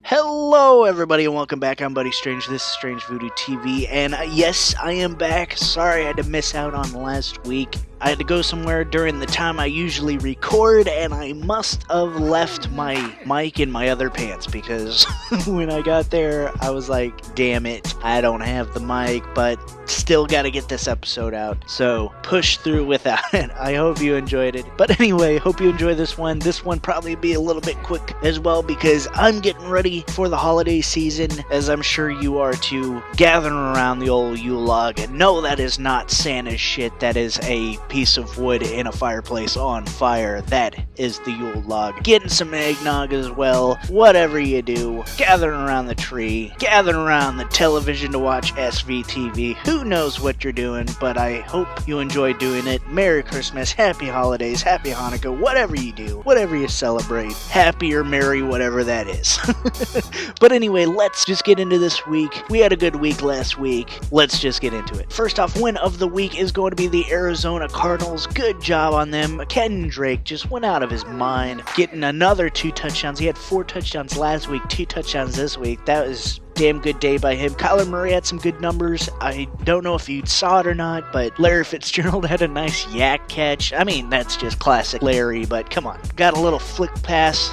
Hello everybody and welcome back. I'm Buddy Strange. This is StrangeVoodooTV, and yes, I am back. Sorry I had to miss out on last week. I had to go somewhere during the time I usually record, and I must have left my mic in my other pants because when I got there, I was like, damn it, I don't have the mic, but still gotta get this episode out. So push through without it. I hope you enjoyed it. But anyway, hope you enjoy this one. This one probably be a little bit quick as well because I'm getting ready for the holiday season, as I'm sure you are too, gathering around the old Yule log. And no, that is not Santa's shit. That is a piece of wood in a fireplace on fire. That is the Yule log. Getting some eggnog as well. Whatever you do, gathering around the tree, gathering around the television to watch SVTV. Who knows what you're doing, but I hope you enjoy doing it. Merry Christmas, Happy Holidays, Happy Hanukkah, whatever you do, whatever you celebrate. Happy or merry, whatever that is. But anyway, let's just get into this week. We had a good week last week. Let's just get into it. First off, win of the week is going to be the Arizona Cardinals. Good job on them. Ken Drake just went out of his mind, getting another 2 touchdowns. He had 4 touchdowns last week, 2 touchdowns this week. That was damn good day by him. Kyler Murray had some good numbers. I don't know if you saw it or not, but Larry Fitzgerald had a nice yak catch. I mean, that's just classic Larry, but come on. Got a little flick pass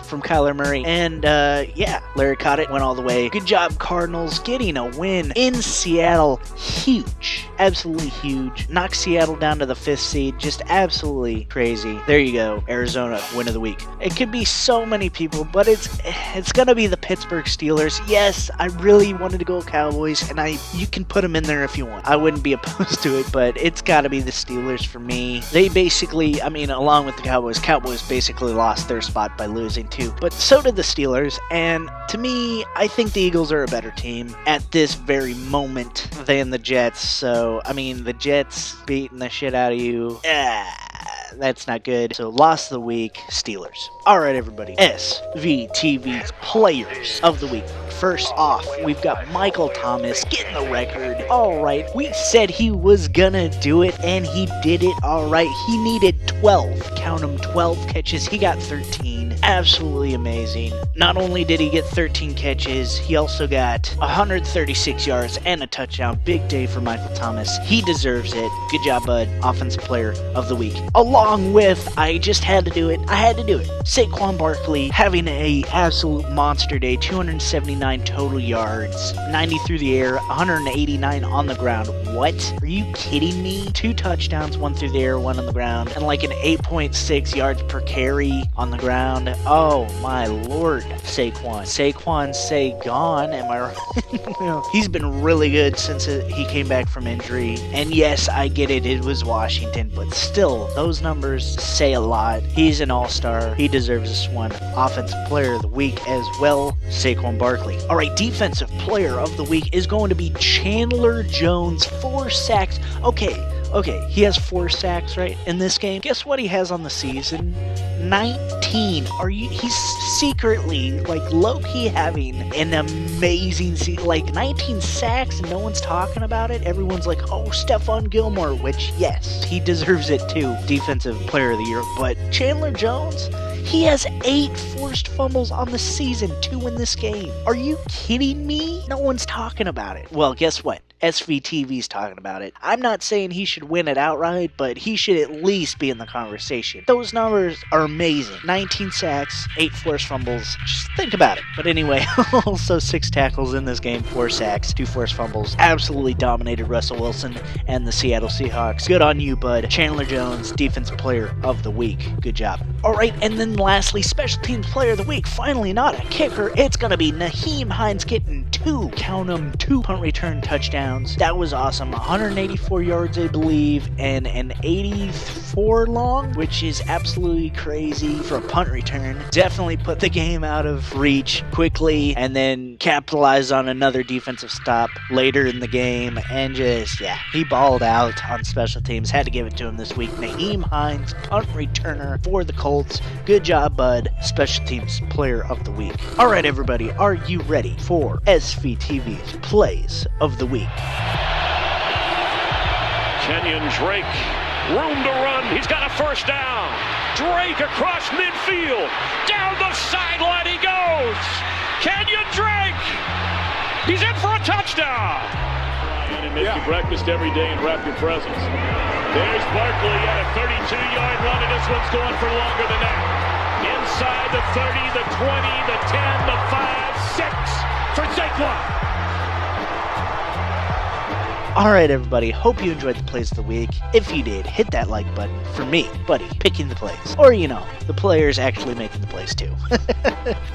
from Kyler Murray, and yeah, Larry caught it, went all the way. Good job, Cardinals, getting a win in Seattle. Huge. Absolutely huge. Knocked Seattle down to the 5th seed. Just absolutely crazy. There you go. Arizona, win of the week. It could be so many people, but it's gonna be the Pittsburgh Steelers. Yes, I really wanted to go Cowboys, and you can put them in there if you want. I wouldn't be opposed to it, but it's got to be the Steelers for me. They basically, I mean, along with the Cowboys basically lost their spot by losing too. But so did the Steelers, and to me, I think the Eagles are a better team at this very moment than the Jets. So, I mean, the Jets beating the shit out of you, that's not good. So, lost of the week, Steelers. Alright, everybody. SVTV's Players of the Week. First off, we've got Michael Thomas getting the record. Alright, we said he was gonna do it, and he did it. Alright, he needed 12. Count them, 12 catches. He got 13. Absolutely amazing. Not only did he get 13 catches, he also got 136 yards and a touchdown. Big day for Michael Thomas. He deserves it. Good job, bud. Offensive Player of the Week. Along with, I just had to do it. I had to do it. Saquon Barkley having a absolute monster day. 279 total yards. 90 through the air. 189 on the ground. What? Are you kidding me? 2 touchdowns, 1 through the air, 1 on the ground. And like an 8.6 yards per carry on the ground. Oh my lord. Saquon, say gone. Am I right? He's been really good since he came back from injury. And yes, I get it. It was Washington. But still, those numbers say a lot. He's an all-star. He deserves this one. Offensive Player of the Week as well, Saquon Barkley. Alright, Defensive Player of the Week is going to be Chandler Jones. 4 sacks. Okay, he has 4 sacks, right, in this game. Guess what he has on the season? 19. He's secretly, like, low-key having an amazing season. Like, 19 sacks and no one's talking about it. Everyone's like, oh, Stephon Gilmore, which, yes, he deserves it too. Defensive Player of the Year. But Chandler Jones, he has 8 forced fumbles on the season, 2 in this game. Are you kidding me? No one's talking about it. Well, guess what? SVTV's talking about it. I'm not saying he should win it outright, but he should at least be in the conversation. Those numbers are amazing. 19 sacks, 8 forced fumbles. Just think about it. But anyway, also 6 tackles in this game, 4 sacks, 2 forced fumbles. Absolutely dominated Russell Wilson and the Seattle Seahawks. Good on you, bud. Chandler Jones, Defensive Player of the Week. Good job. Alright, and then lastly, Special Teams Player of the Week. Finally, not a kicker. It's gonna be Nyheim Hines getting 2, count them, 2 punt return touchdowns. That was awesome. 184 yards, I believe, and an 84 long, which is absolutely crazy for a punt return. Definitely put the game out of reach quickly and then capitalized on another defensive stop later in the game. And just, yeah, he balled out on special teams. Had to give it to him this week. Nyheim Hines, punt returner for the Colts. Good job, bud. Special Teams Player of the Week. All right, everybody, are you ready for SVTV's Plays of the Week? Kenyon Drake, room to run. He's got a first down. Drake across midfield. Down the sideline he goes. Can you drink? He's in for a touchdown. And make you breakfast every day and wrap your presents. There's Barkley at a 32-yard run, and this one's going for longer than that. Inside the 30, the 20, the 10, the 5, 6 for Saquon. Alright everybody, hope you enjoyed the plays of the week. If you did, hit that like button for me, buddy, picking the plays. Or, you know, the players actually making the plays too.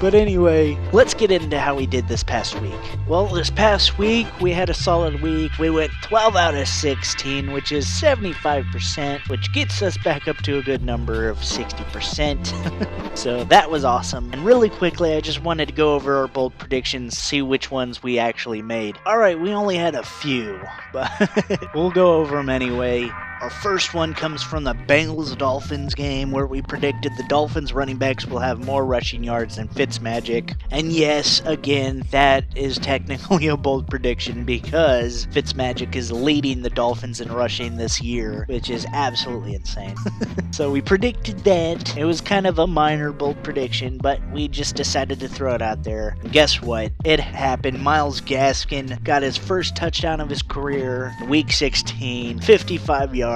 But anyway, let's get into how we did this past week. Well, this past week, we had a solid week. We went 12 out of 16, which is 75%, which gets us back up to a good number of 60%. So that was awesome. And really quickly, I just wanted to go over our bold predictions, see which ones we actually made. Alright, we only had a few, but we'll go over them anyway. Our first one comes from the Bengals-Dolphins game, where we predicted the Dolphins running backs will have more rushing yards than Fitzmagic. And yes, again, that is technically a bold prediction because Fitzmagic is leading the Dolphins in rushing this year, which is absolutely insane. So we predicted that. It was kind of a minor bold prediction, but we just decided to throw it out there. And guess what? It happened. Myles Gaskin got his first touchdown of his career, week 16, 55 yards.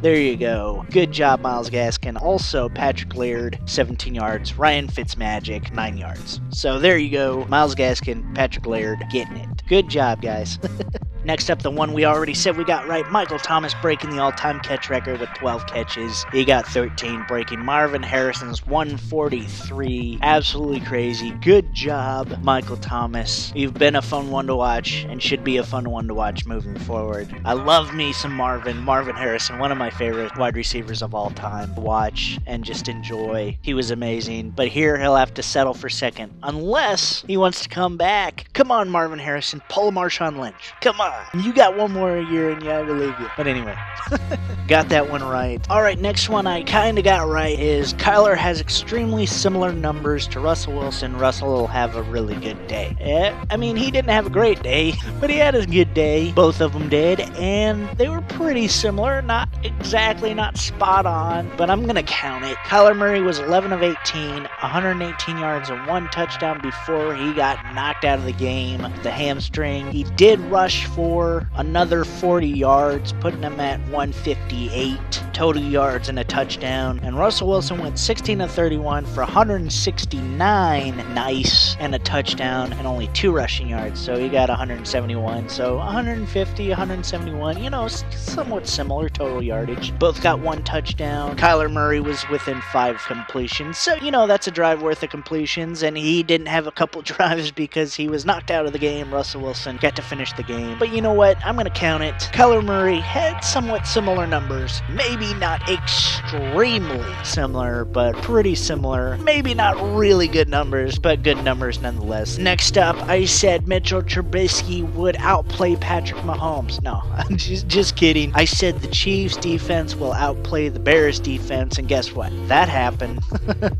There you go. Good job, Myles Gaskin. Also, Patrick Laird, 17 yards. Ryan Fitzmagic, 9 yards. So there you go. Myles Gaskin, Patrick Laird, getting it. Good job, guys. Next up, the one we already said we got right, Michael Thomas breaking the all-time catch record with 12 catches. He got 13, breaking Marvin Harrison's 143. Absolutely crazy. Good job, Michael Thomas. You've been a fun one to watch and should be a fun one to watch moving forward. I love me some Marvin Harrison, one of my favorite wide receivers of all time to watch and just enjoy. He was amazing, but here he'll have to settle for second unless he wants to come back. Come on, Marvin Harrison, pull Marshawn Lynch. Come on. You got one more year in you, I believe you. But anyway, got that one right. Alright, next one I kind of got right is Kyler has extremely similar numbers to Russell Wilson. Russell will have a really good day. I mean, he didn't have a great day, but he had a good day. Both of them did, and they were pretty similar. Not exactly, not spot on, but I'm going to count it. Kyler Murray was 11 of 18, 118 yards and 1 touchdown before he got knocked out of the game, the hamstring. He did rush for another 40 yards, putting him at 158 total yards and a touchdown. And Russell Wilson went 16 of 31 for 169, nice, and a touchdown and only 2 rushing yards. So he got 171. So 150, 171, you know, somewhat similar total yardage. Both got 1 touchdown. Kyler Murray was within 5 completions. So, you know, that's a drive worth of completions, and he didn't have a couple drives because he was knocked out of the game. Russell Wilson got to finish the game. But you know what? I'm going to count it. Kyler Murray had somewhat similar numbers. Maybe not extremely similar, but pretty similar. Maybe not really good numbers, but good numbers nonetheless. Next up, I said Mitchell Trubisky would outplay Patrick Mahomes. No, I'm just kidding. I said the Chiefs defense will outplay the Bears defense, and guess what? That happened.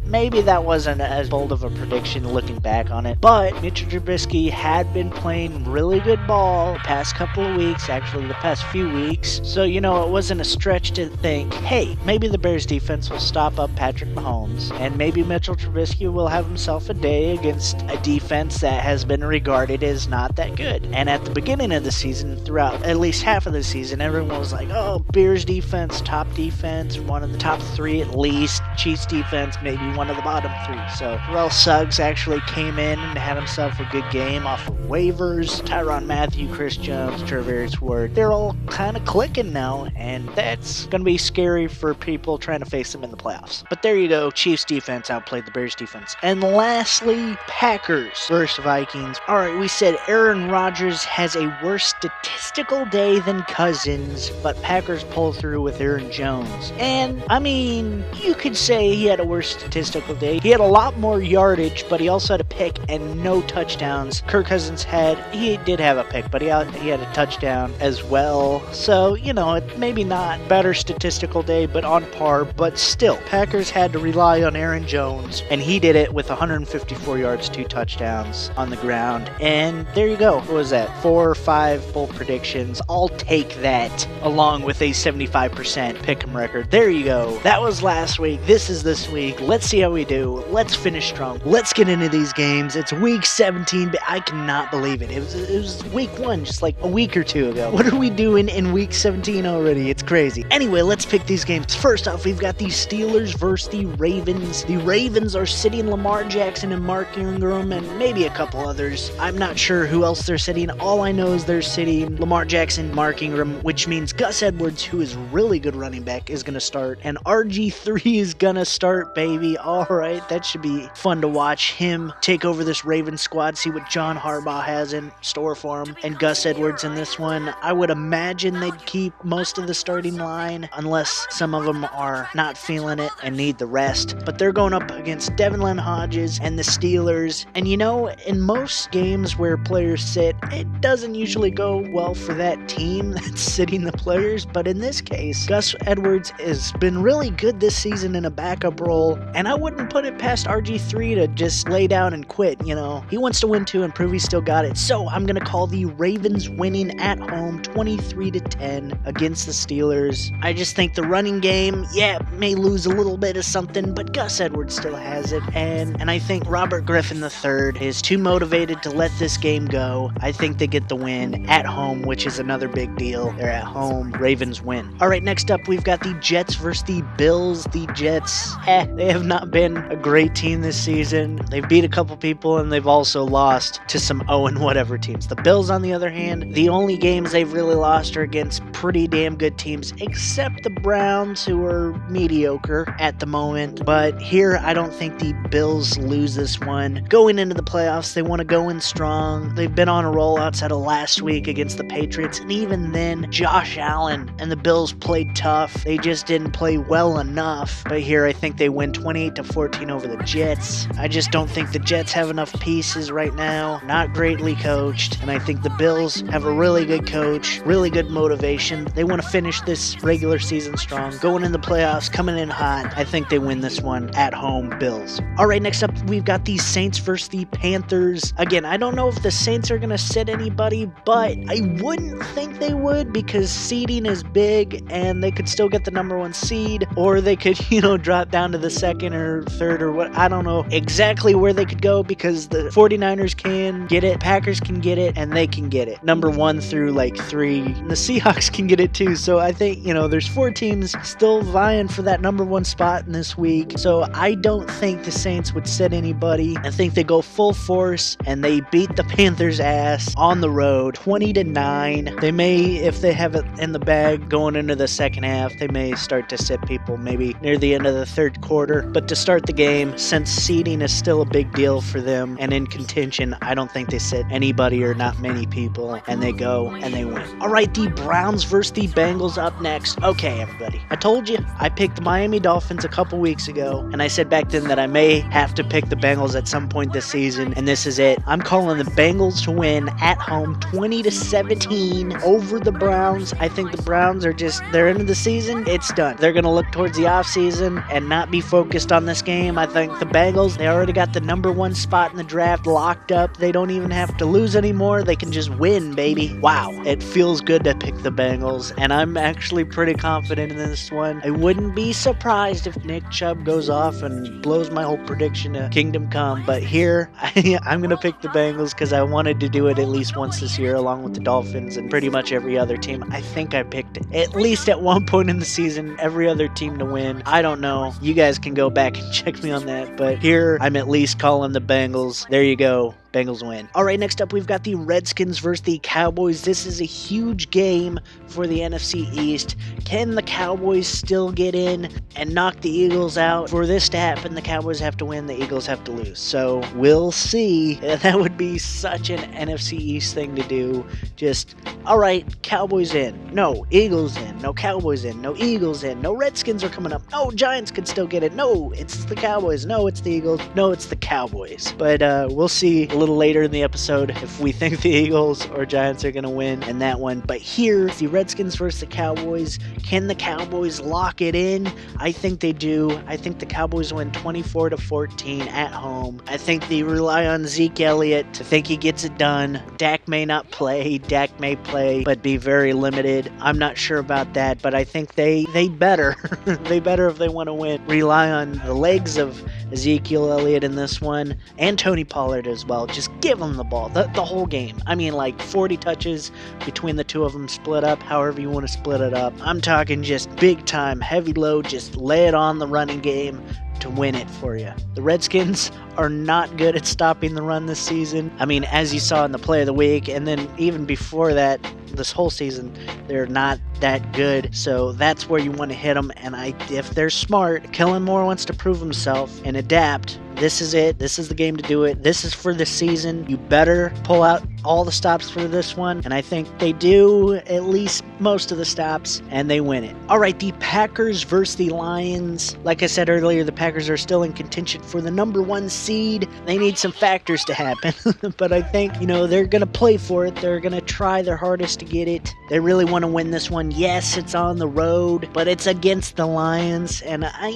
Maybe that wasn't as bold of a prediction looking back on it, but Mitchell Trubisky had been playing really good ball the past couple of weeks, actually the past few weeks. So, you know, it wasn't a stretch to think, hey, maybe the Bears defense will stop up Patrick Mahomes, and maybe Mitchell Trubisky will have himself a day against a defense that has been regarded as not that good. And at the beginning of the season, throughout at least half of the season, everyone was like, oh, Bears defense, top defense, one of the top 3 at least. Chiefs defense, maybe one of the bottom 3. So Terrell Suggs actually came in and had himself a good game off of waivers. Tyrann Mathieu, Chris Jones, Travis Ward, they're all kind of clicking now, and that's going to be scary for people trying to face them in the playoffs. But there you go, Chiefs defense outplayed the Bears defense. And lastly, Packers versus Vikings. Alright, we said Aaron Rodgers has a worse statistical day than Cousins, but Packers pull through with Aaron Jones. And, I mean, you could say he had a worse statistical day. He had a lot more yardage, but he also had a pick and no touchdowns. Kirk Cousins he did have a pick, but he had a touchdown as well. So, you know, it maybe not better statistical day, but on par. But still, Packers had to rely on Aaron Jones, and he did it with 154 yards, 2 touchdowns on the ground. And there you go. What was that? 4 or 5 bold predictions. I'll take that along with a 75% pick'em record. There you go. That was last week. this is this week. Let's see how we do. Let's finish strong. Let's get into these games. It's week 17, but I cannot believe it. It was week 1, just like a week or two ago. What are we doing in week 17 already? It's crazy. Anyway, let's pick these games. First off, we've got the Steelers versus the Ravens. The Ravens are sitting Lamar Jackson and Mark Ingram and maybe a couple others. I'm not sure who else they're sitting. All I know is they're sitting Lamar Jackson, Mark Ingram, which means Gus Edwards, who is really good running back, is going to start. And RG3 is going to start, baby. All right, that should be fun to watch him take over this Ravens squad, see what John Harbaugh has in store for him. And Gus Edwards in this one, I would imagine they'd keep most of the starting line unless some of them are not feeling it and need the rest. But they're going up against Devlin Hodges and the Steelers. And you know, in most games where players sit, it doesn't usually go well for that team that's sitting the players. But in this case, Gus Edwards has been really good this season in a backup role. And I wouldn't put it past RG3 to just lay down and quit, you know. He wants to win too and prove he's still got it. So I'm going to call the Ravens winning at home 23-10 against the Steelers. I just think the running game, yeah, may lose a little bit of something, but Gus Edwards still has it. And I think Robert Griffin III is too motivated to let this game go. I think they get the win at home, which is another big deal. They're at home. Ravens win. All right, next up, we've got the Jets versus the Bills. The Jets, they have not been a great team this season. They've beat a couple people, and they've also lost to some 0-whatever teams. The Bills, on the other hand, the only games they've really lost are against pretty damn good teams, except the Browns, who are mediocre at the moment. But here, I don't think the Bills lose this one. Going into the playoffs, they want to go in strong. They've been on a roll outside of last week against the Patriots, and even then, Josh Allen and the Bills played tough. They just didn't play well enough. But here, I think they win 28-14 over the Jets. I just don't think the Jets have enough pieces right now. Not greatly coached. And I think the Bills have a really good coach, really good motivation. They want to finish this regular season strong. Going in the playoffs, coming in hot. I think they win this one at home, Bills. All right, next up, we've got the Saints versus the Panthers. Again, I don't know if the Saints are going to sit anybody, but I wouldn't think they would because seeding is big and they could still get the number 1 seed, or they could, drop down to the 2nd or 3rd or what. I don't know exactly where they could go because the 49ers can get it, Packers can get it, and they can get it. Number 1 through 3. And the Seahawks can get it too. So I think, there's 4 teams still vying for that number 1 spot in this week. So I don't think the Saints would sit anybody. I think they go full force and they beat the Panthers' ass on the road 20-9. They may, if they have it in the bag going into the second half, they may start to sit people maybe near the end of the 3rd quarter. But to start the game, since seeding is still a big deal for them and in contention, I don't think they sit anybody or not many people, and they go and they win. All right, the Browns versus the Bengals up next. Okay, everybody, I told you I picked the Miami Dolphins a couple weeks ago, and I said back then that I may have to pick the Bengals at some point this season, and this is it. I'm calling the Bengals to win at home 20-17 over the Browns. I think the Browns are just, they're into the season. It's done. They're going to look towards the offseason and not be focused on this game. I think the Bengals, they already got the number 1 spot in the draft locked up. They don't even have to lose anymore. They can just win, baby. Wow. It feels good to pick the Bengals, and I'm actually pretty confident in this one. I wouldn't be surprised if Nick Chubb goes off and blows my whole prediction to Kingdom Come, but here, I'm going to pick the Bengals because I wanted to do it at least once this year along with the Dolphins and pretty much every other team. I think I picked at least at one point in the season every other team to win. I don't know. You guys can go back and check me on that, but here I'm at least calling the Bengals. There you go. Bengals win. All right, next up, we've got the Redskins versus the Cowboys. This is a huge game for the NFC East. Can the Cowboys still get in and knock the Eagles out? For this to happen, the Cowboys have to win, the Eagles have to lose. So we'll see. That would be such an NFC East thing to do. Just, all right, Cowboys in. No, Eagles in. No, Cowboys in. No, Eagles in. No, Redskins are coming up. No, Giants could still get it. No, it's the Cowboys. No, it's the Eagles. No, it's the Cowboys. But we'll see little later in the episode if we think the Eagles or Giants are going to win in that one. But here, the Redskins versus the Cowboys. Can the Cowboys lock it in? I think they do. I think the Cowboys win 24-14 at home. I think they rely on Zeke Elliott to think he gets it done. Dak may not play. Dak may play, but be very limited. I'm not sure about that, but I think they better. They better if they want to win. Rely on the legs of Ezekiel Elliott in this one, and Tony Pollard as well. Just give them the ball, the whole game. I mean, like 40 touches between the two of them split up, however you want to split it up. I'm talking just big time, heavy load, just lay it on the running game to win it for you. The Redskins are not good at stopping the run this season. I mean, as you saw in the play of the week, and then even before that, this whole season, they're not that good. So that's where you want to hit them. And if they're smart, Kellen Moore wants to prove himself and adapt. This is it. This is the game to do it. This is for the season. You better pull out all the stops for this one. And I think they do at least most of the stops, and they win it. All right, the Packers versus the Lions. Like I said earlier, the Packers are still in contention for the number 1 seed. They need some factors to happen. But I think, they're going to play for it. They're going to try their hardest to get it. They really want to win this one. Yes, it's on the road, but it's against the Lions. And I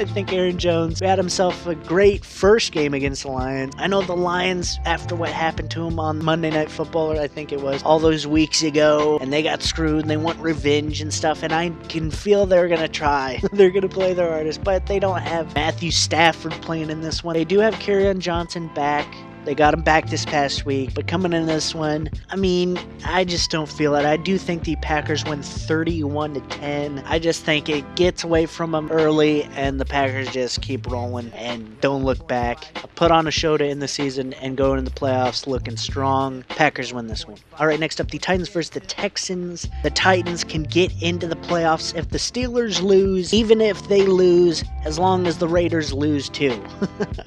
think Aaron Jones had himself a great first game against the Lions. I know the Lions, after what happened to them on Monday Night Football, or I think it was, all those weeks ago, and they got screwed and they want revenge and stuff, and I can feel they're going to try. They're going to play their hardest, but they don't have Matthew Stafford playing in this one. They do have Kerryon Johnson back. They got him back this past week, but coming in this one, I just don't feel it. I do think the Packers win 31-10. I just think it gets away from them early, and the Packers just keep rolling and don't look back. Put on a show to end the season and go into the playoffs looking strong. Packers win this one. All right, next up, the Titans versus the Texans. The Titans can get into the playoffs if the Steelers lose, even if they lose, as long as the Raiders lose too,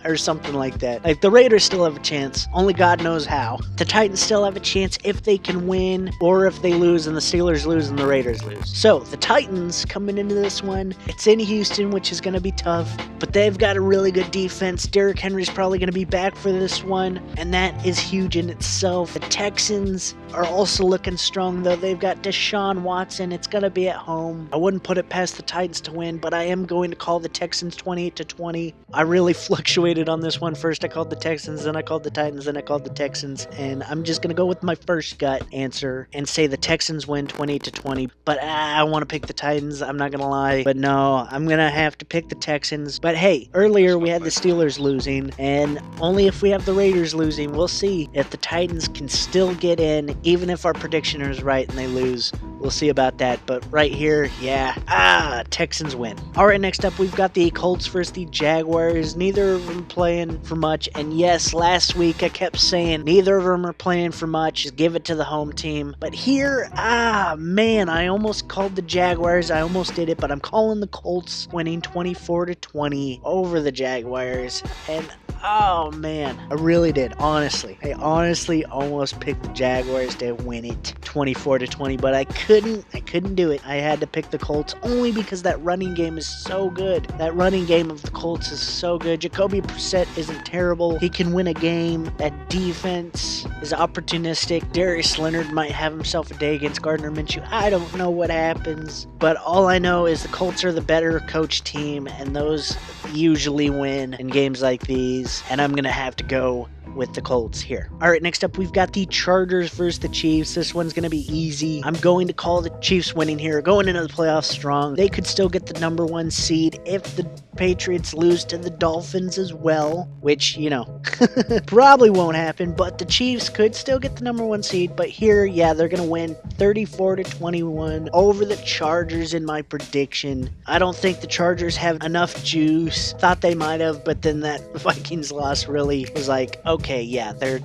or something like that. Like, the Raiders still have a chance. Only God knows how. The Titans still have a chance if they can win, or if they lose and the Steelers lose and the Raiders lose. So, the Titans coming into this one, it's in Houston, which is going to be tough, but they've got a really good defense. Derrick Henry's probably going to be back for this one, and that is huge in itself. The Texans are also looking strong, though. They've got Deshaun Watson. It's going to be at home. I wouldn't put it past the Titans to win, but I am going to call the Texans 28-20. I really fluctuated on this one. First I called the Texans, then I called the Titans, then I called the Texans, and I'm just going to go with my first gut answer and say the Texans win 28-20, but I want to pick the Titans. I'm not going to lie, but no, I'm going to have to pick the Texans. But hey, earlier we had the Steelers losing, and only if we have the Raiders losing, we'll see if the Titans can still get in, even if our prediction is right and they lose. We'll see about that, but right here, Texans win. All right, next up, we've got the Colts versus the Jaguars. Neither of them playing for much, and yes, last week I kept saying neither of them are playing for much. Just give it to the home team. But here, I almost called the Jaguars. I almost did it, but I'm calling the Colts winning 24-20 over the Jaguars, and oh man, I really did, honestly. I honestly almost picked the Jaguars to win it 24-20, but I couldn't do it. I had to pick the Colts only because that running game is so good. That running game of the Colts is so good. Jacoby Brissett isn't terrible. He can win a game. That defense is opportunistic. Darius Leonard might have himself a day against Gardner Minshew. I don't know what happens, but all I know is the Colts are the better coach team, and those usually win in games like these, and I'm gonna have to go with the Colts here. All right, next up, we've got the Chargers versus the Chiefs. This one's going to be easy. I'm going to call the Chiefs winning here, going into the playoffs strong. They could still get the number 1 seed if the Patriots lose to the Dolphins as well, which, probably won't happen, but the Chiefs could still get the number 1 seed. But here, they're going to win 34-21 over the Chargers in my prediction. I don't think the Chargers have enough juice. Thought they might have, but then that Vikings loss really was like, okay, they're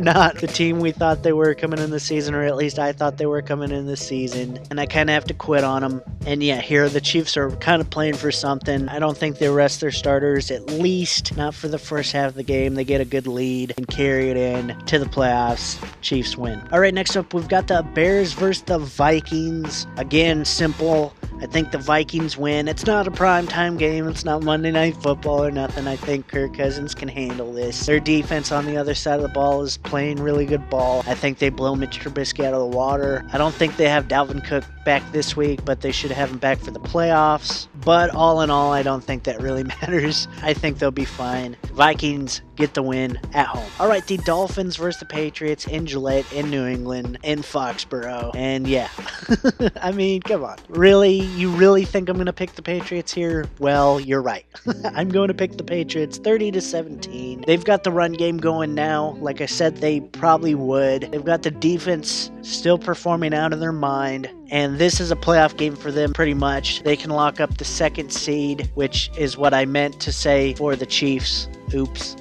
not the team we thought they were coming in the season, or at least I thought they were coming in this season, and I kind of have to quit on them. And here the Chiefs are kind of playing for something. I don't think they rest their starters, at least not for the first half of the game. They get a good lead and carry it in to the playoffs. Chiefs win. All right, next up, we've got the Bears versus the Vikings. Again, simple. I think the Vikings win. It's not a primetime game. It's not Monday Night Football or nothing. I think Kirk Cousins can handle this. Their defense on the other side of the ball is playing really good ball. I think they blow Mitch Trubisky out of the water. I don't think they have Dalvin Cook back this week, but they should have him back for the playoffs. But all in all, I don't think that really matters. I think they'll be fine. Vikings get the win at home. All right, the Dolphins versus the Patriots in Gillette, in New England, in Foxborough. And yeah, I mean, come on. Really? You really think I'm going to pick the Patriots here? Well, you're right. I'm going to pick the Patriots 30-17. They've got the run game going now. Like I said, they probably would. They've got the defense still performing out of their mind. And this is a playoff game for them, pretty much. They can lock up the second seed, which is what I meant to say for the Chiefs. Oops.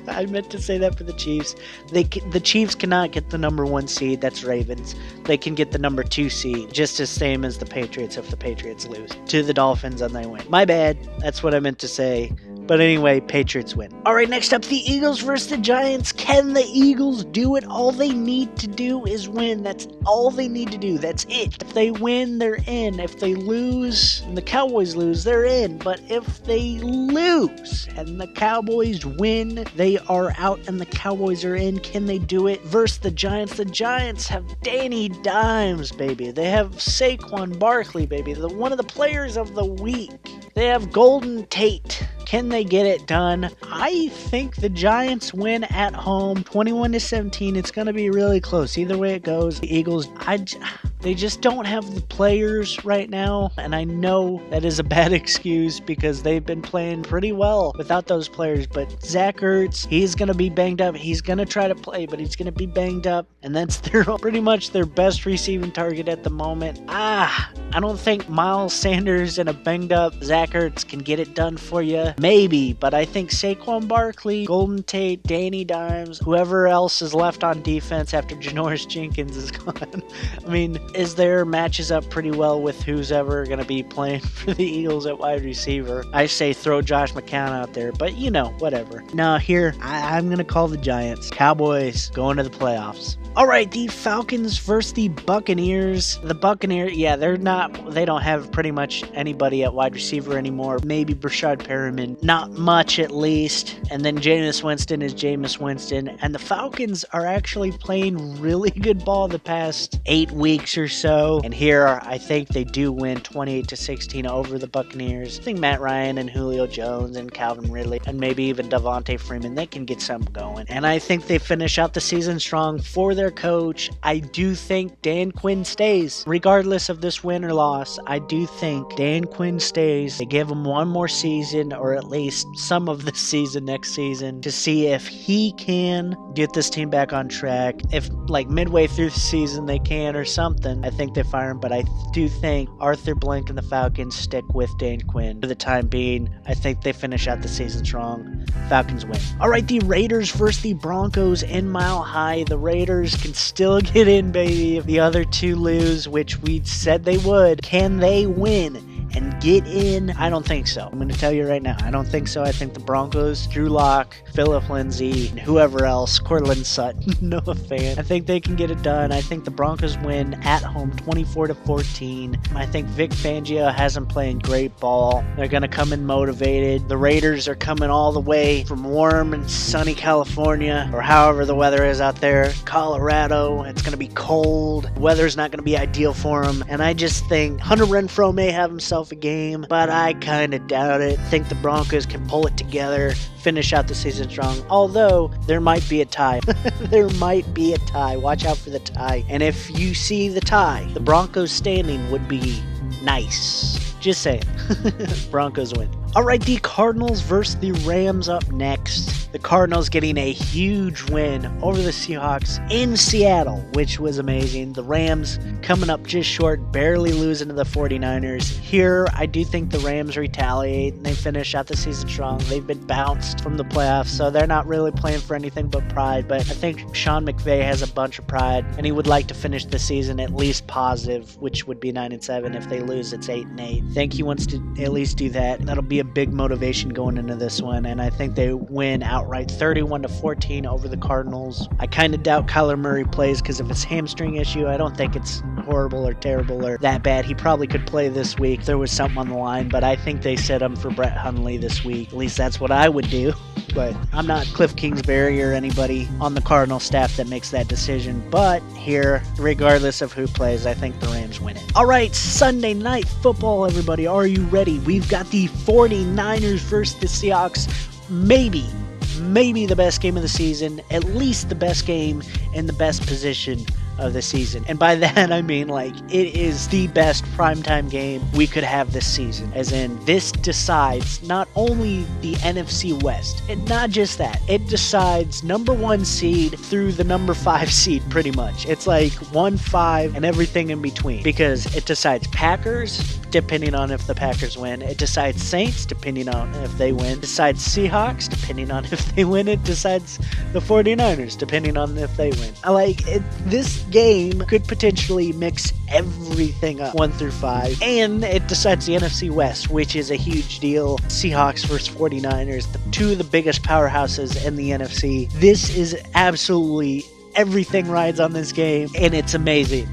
I meant to say that for the Chiefs. The Chiefs cannot get the number 1 seed. That's Ravens. They can get the number 2 seed, just as same as the Patriots if the Patriots lose to the Dolphins and they win. My bad. That's what I meant to say. But anyway, Patriots win. All right, next up, the Eagles versus the Giants. Can the Eagles do it? All they need to do is win. That's all they need to do. That's it. If they win, they're in. If they lose and the Cowboys lose, they're in. But if they lose and the Cowboys win, they are out and the Cowboys are in. Can they do it? Versus the Giants. The Giants have Danny Dimes, baby. They have Saquon Barkley, baby. One of the players of the week. They have Golden Tate. Can they get it done? I think the Giants win at home 21-17. It's going to be really close. Either way it goes, the Eagles, they just don't have the players right now. And I know that is a bad excuse because they've been playing pretty well without those players. But Zach Ertz, he's going to be banged up. He's going to try to play, but he's going to be banged up. And that's pretty much their best receiving target at the moment. I don't think Miles Sanders and a banged up Zach Ertz can get it done for you. Maybe, but I think Saquon Barkley, Golden Tate, Danny Dimes, whoever else is left on defense after Janoris Jenkins is gone. I mean, is there matches up pretty well with who's ever going to be playing for the Eagles at wide receiver. I say throw Josh McCown out there, but you know, whatever. No, here, I'm going to call the Giants. Cowboys going to the playoffs. All right, the Falcons versus the Buccaneers. The Buccaneers, yeah, they don't have pretty much anybody at wide receiver anymore. Maybe Brashad Perriman. Not much, at least. And then Jameis Winston is Jameis Winston. And the Falcons are actually playing really good ball the past 8 weeks or so. And here, I think they do win 28-16 over the Buccaneers. I think Matt Ryan and Julio Jones and Calvin Ridley and maybe even Devontae Freeman, they can get something going. And I think they finish out the season strong for their coach. I do think Dan Quinn stays. Regardless of this win or loss, I do think Dan Quinn stays. They give him one more season, or at least some of the season next season, to see if he can get this team back on track. If like midway through the season they can or something, I think they fire him. But I do think Arthur Blank and the Falcons stick with Dan Quinn for the time being. I think they finish out the season strong. Falcons win. All right, the Raiders versus the Broncos in Mile High. The Raiders can still get in, baby, if the other two lose, which we said they would. Can they win and get in? I don't think so. I'm going to tell you right now, I don't think so. I think the Broncos, Drew Lock, Phillip Lindsay, and whoever else, Cortland Sutton, Noah Fant, I think they can get it done. I think the Broncos win at home 24-14. I think Vic Fangio hasn't played great ball. They're going to come in motivated. The Raiders are coming all the way from warm and sunny California, or however the weather is out there, Colorado. It's going to be cold. The weather's not going to be ideal for them. And I just think Hunter Renfrow may have himself a game, but I kind of doubt it. I think the Broncos can pull it together, finish out the season strong, although there might be a tie. There might be a tie. Watch out for the tie. And if you see the tie, the Broncos standing would be nice. Just saying. Broncos win. All right, the Cardinals versus the Rams up next. The Cardinals getting a huge win over the Seahawks in Seattle, which was amazing. The Rams coming up just short, barely losing to the 49ers. Here, I do think the Rams retaliate and they finish out the season strong. They've been bounced from the playoffs, so they're not really playing for anything but pride. But I think Sean McVay has a bunch of pride, and he would like to finish the season at least positive, which would be 9-7. If they lose, it's 8-8. think he wants to at least do that. That'll be a big motivation going into this one, and I think they win outright 31-14 over the Cardinals. I kind of doubt Kyler Murray plays because of his hamstring issue. I don't think it's horrible or terrible or that bad. He probably could play this week. There was something on the line, but I think they set him for Brett Hundley this week. At least that's what I would do. But I'm not Cliff Kingsbury or anybody on the Cardinal staff that makes that decision. But here, regardless of who plays, I think the Rams win it. All right, Sunday night football, everybody. Are you ready? We've got the 49ers versus the Seahawks. Maybe the best game of the season, at least the best game in the best position of the season. And by that I mean, like, it is the best primetime game we could have this season. As in, this decides not only the NFC West, and not just that, it decides number 1 seed through the number 5 seed pretty much. It's like 1-5 and everything in between, because it decides Packers, depending on if the Packers win. It decides Saints, depending on if they win. It decides Seahawks, depending on if they win. It decides the 49ers, depending on if they win. I like it. This game could potentially mix everything up, 1 through 5, and it decides the NFC West, which is a huge deal. Seahawks versus 49ers, two of the biggest powerhouses in the NFC. This is absolutely, everything rides on this game, and it's amazing.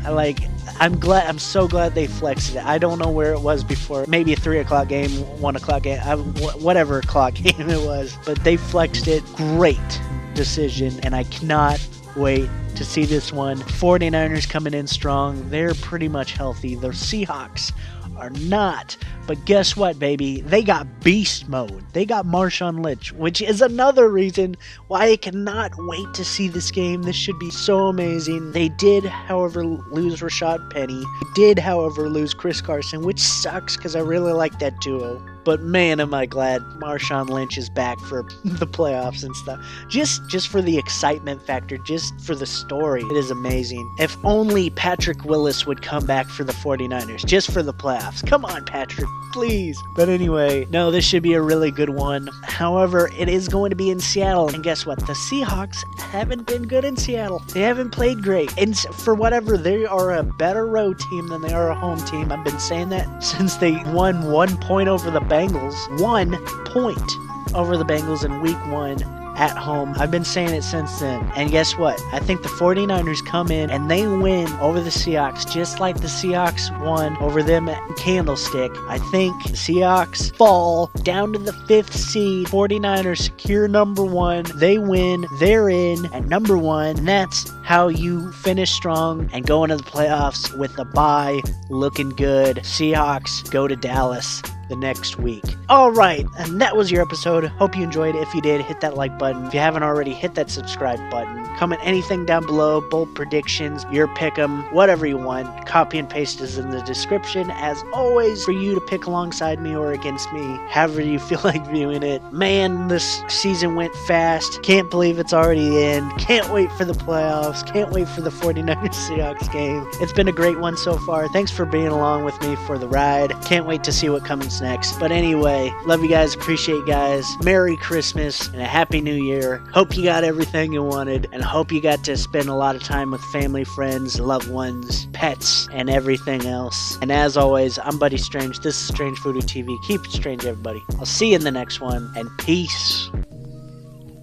I'm so glad they flexed it. I don't know where it was before. Maybe a 3 o'clock game, 1 o'clock game, whatever clock game it was, but they flexed it. Great decision, and I cannot wait to see this one. 49ers coming in strong. They're pretty much healthy. The Seahawks are not. But guess what, baby? They got beast mode. They got Marshawn Lynch, which is another reason why I cannot wait to see this game. This should be so amazing. They did, however, lose Rashad Penny. They did, however, lose Chris Carson, which sucks because I really like that duo. But man, am I glad Marshawn Lynch is back for the playoffs and stuff. Just for the excitement factor, just for the story. It is amazing. If only Patrick Willis would come back for the 49ers, just for the playoffs. Come on, Patrick, please. But anyway, no, this should be a really good one. However, it is going to be in Seattle. And guess what? The Seahawks haven't been good in Seattle. They haven't played great. And for whatever, they are a better road team than they are a home team. I've been saying that since they won 1 point over the Bengals. 1 point over the Bengals in week 1 at home. I've been saying it since then. And guess what? I think the 49ers come in and they win over the Seahawks just like the Seahawks won over them at Candlestick. I think the Seahawks fall down to the 5th seed. 49ers secure number 1. They win. They're in at number 1. And that's how you finish strong and go into the playoffs with a bye, looking good. Seahawks go to Dallas the next week. Alright, and that was your episode. Hope you enjoyed it. If you did, hit that like button. If you haven't already, hit that subscribe button. Comment anything down below, bold predictions, your pick'em, whatever you want. Copy and paste is in the description, as always, for you to pick alongside me or against me, however you feel like viewing it. Man, this season went fast. Can't believe it's already in. Can't wait for the playoffs. Can't wait for the 49ers Seahawks game. It's been a great one so far. Thanks for being along with me for the ride. Can't wait to see what comes next. But anyway, love you guys, appreciate you guys. Merry Christmas and a Happy New Year. Hope you got everything you wanted, and hope you got to spend a lot of time with family, friends, loved ones, pets, and everything else. And as always, I'm Buddy Strange. This is Strange Voodoo TV. Keep it strange, everybody. I'll see you in the next one, and peace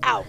out.